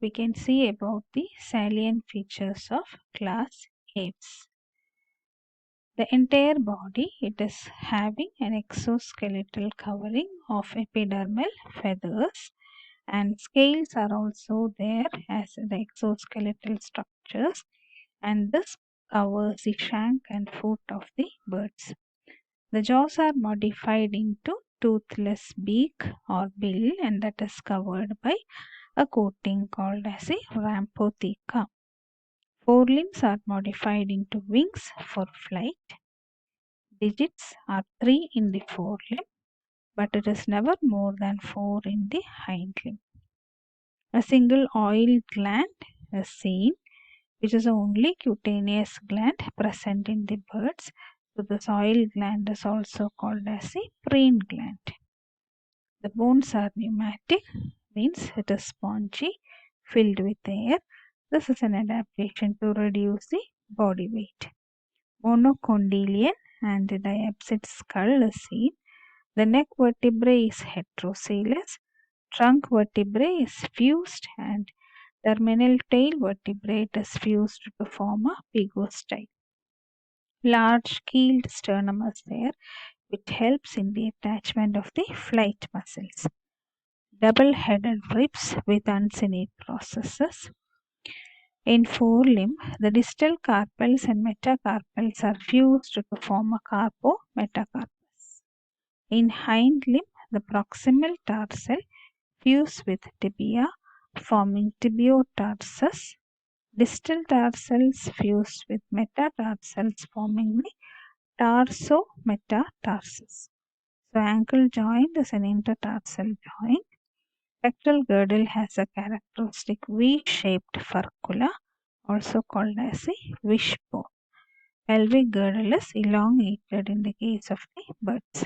we can see about the salient features of class Apes. The entire body, it is having an exoskeletal covering of epidermal feathers, and scales are also there as the exoskeletal structures, and this covers the shank and foot of the birds. The jaws are modified into toothless beak or bill, and that is covered by a coating called as a rampotheca. Forelimbs are modified into wings for flight. Digits are 3 in the forelimb, but it is never more than 4 in the hind limb. A single oil gland is seen, which is the only cutaneous gland present in the birds. So this oil gland is also called as a preen gland. The bones are pneumatic, means it is spongy, filled with air. This is an adaptation to reduce the body weight. Monocondylian and diapsid skull is seen. The neck vertebrae is heterocalous, trunk vertebrae is fused, and terminal tail vertebrae is fused to form a pygostyle. Large keeled sternum is there, which helps in the attachment of the flight muscles. Double-headed ribs with uncinate processes. In forelimb, the distal carpels and metacarpals are fused to form a carpo-metacarpus. In hind limb, the proximal tarsal fuse with tibia, forming tibiotarsus. Distal tarsals fuse with metatarsals, forming the tarso-metatarsus. So, ankle joint is an intertarsal joint. Pectoral girdle has a characteristic V-shaped furcula, also called as a wishbone. Pelvic girdle is elongated in the case of the birds.